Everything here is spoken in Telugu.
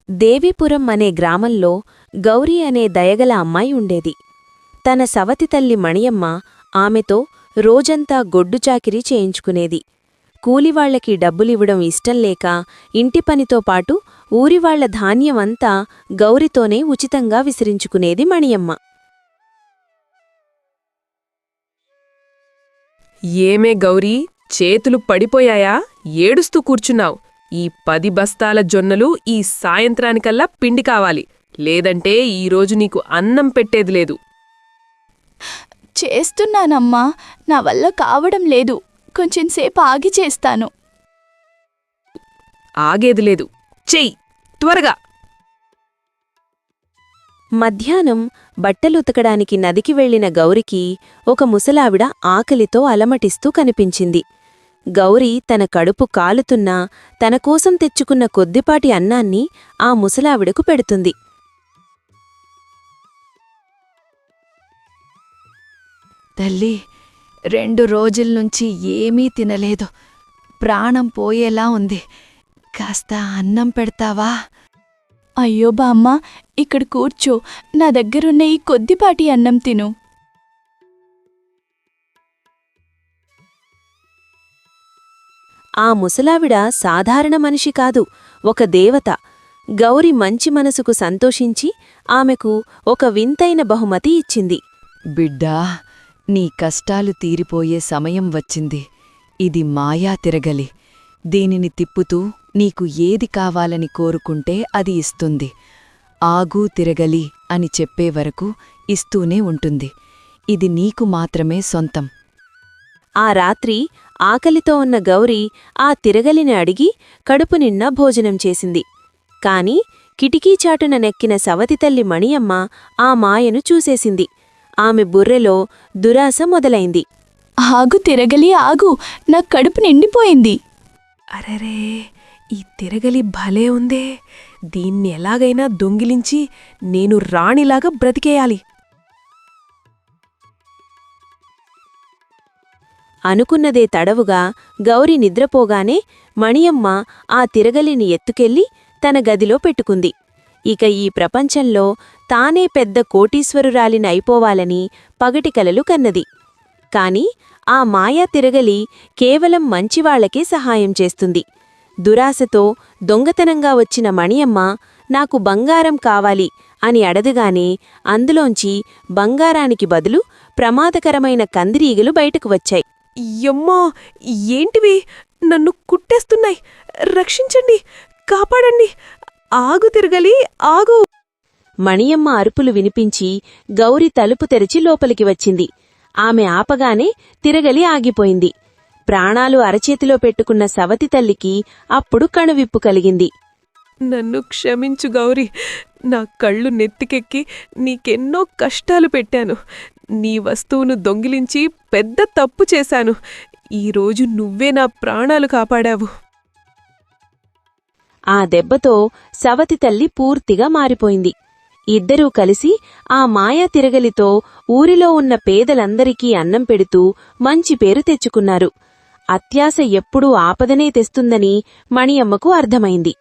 దేవీపురం అనే గ్రామంలో గౌరీ అనే దయగల అమ్మాయి ఉండేది. తన సవతి తల్లి మణియమ్మ ఆమెతో రోజంతా గొడ్డుచాకిరీ చేయించుకునేది. కూలివాళ్లకి డబ్బులివ్వడం ఇష్టంలేక ఇంటిపనితో పాటు ఊరివాళ్ల ధాన్యమంతా గౌరితోనే ఉచితంగా విసిరించుకునేది మణియమ్మ. ఏమే గౌరీ, చేతులు పడిపోయాయా? ఏడుస్తూ కూర్చున్నావు. ఈ 10 బస్తాల జొన్నలు ఈ సాయంత్రానికల్లా పిండి కావాలి, లేదంటే ఈరోజు నీకు అన్నం పెట్టేది లేదు. చేస్తున్నానమ్మా, నా వల్ల కావడం లేదు. కొంచెంసేపు ఆగి చేస్తాను. ఆగేది లేదు, చెయ్యి త్వరగా. మధ్యాహ్నం బట్టలుతకడానికి నదికి వెళ్లిన గౌరికి ఒక ముసలావిడ ఆకలితో అలమటిస్తూ కనిపించింది. గౌరి తన కడుపు కాలుతున్నా తనకోసం తెచ్చుకున్న కొద్దిపాటి అన్నాన్ని ఆ ముసలావిడకు పెడుతుంది. తల్లి, 2 రోజుల్నుంచి ఏమీ తినలేదు. ప్రాణం పోయేలా ఉంది. కాస్త అన్నం పెడతావా? అయ్యో బామ్మ, ఇక్కడ కూర్చో. నా దగ్గరున్న ఈ కొద్దిపాటి అన్నం తిను. ఆ ముసలావిడ సాధారణ మనిషి కాదు, ఒక దేవత. గౌరి మంచి మనసుకు సంతోషించి ఆమెకు ఒక వింతైన బహుమతి ఇచ్చింది. బిడ్డా, నీ కష్టాలు తీరిపోయే సమయం వచ్చింది. ఇది మాయా తిరగలి. దీనిని తిప్పుతూ నీకు ఏది కావాలని కోరుకుంటే అది ఇస్తుంది. ఆగు తిరగలి అని చెప్పే వరకు ఇస్తూనే ఉంటుంది. ఇది నీకు మాత్రమే సొంతం. ఆ రాత్రి ఆకలితో ఉన్న గౌరి ఆ తిరగలిని అడిగి కడుపు నిండా భోజనం చేసింది. కాని కిటికీచాటున నెక్కిన సవతితల్లి మణియమ్మ ఆ మాయను చూసేసింది. ఆమె బుర్రెలో దురాశ మొదలైంది. ఆగు తిరగలి, ఆగు. నా కడుపు నిండిపోయింది. అరెరే, ఈ తిరగలి భలే ఉందే. దీన్ని ఎలాగైనా దొంగిలించి నేను రాణిలాగా బ్రతికేయాలి. అనుకున్నదే తడవుగా గౌరి నిద్రపోగానే మణియమ్మ ఆ తిరగలిని ఎత్తుకెళ్లి తన గదిలో పెట్టుకుంది. ఇక ఈ ప్రపంచంలో తానే పెద్ద కోటీశ్వరురాలిని అయిపోవాలని పగటి కలలు కన్నది. కాని ఆ మాయా తిరగలి కేవలం మంచివాళ్లకే సహాయం చేస్తుంది. దురాశతో దొంగతనంగా వచ్చిన మణియమ్మ నాకు బంగారం కావాలి అని అడగగానే అందులోంచి బంగారానికి బదులు ప్రమాదకరమైన కందిరీగలు బయటకు వచ్చాయి. యమ్మా, ఏంటివి? నన్ను కుట్టేస్తున్నాయి. రక్షించండి, కాపాడండి. ఆగు తిరగలి, ఆగు. మణియమ్మ అరుపులు వినిపించి గౌరి తలుపు తెరిచి లోపలికి వచ్చింది. ఆమె ఆపగానే తిరగలి ఆగిపోయింది. ప్రాణాలు అరచేతిలో పెట్టుకున్న సవతి తల్లికి అప్పుడు కనువిప్పు కలిగింది. నన్ను క్షమించు గౌరీ. నా కళ్ళు నెత్తికెక్కి నీకెన్నో కష్టాలు పెట్టాను. నీ వస్తువును దొంగిలించి పెద్ద తప్పు చేశాను. ఈరోజు నువ్వే నా ప్రాణాలు కాపాడావు. ఆ దెబ్బతో సవతి తల్లి పూర్తిగా మారిపోయింది. ఇద్దరూ కలిసి ఆ మాయా తిరగలితో ఊరిలో ఉన్న పేదలందరికీ అన్నం పెడుతూ మంచి పేరు తెచ్చుకున్నారు. అత్యాశ ఎప్పుడూ ఆపదనే తెస్తుందని మణియమ్మకు అర్థమైంది.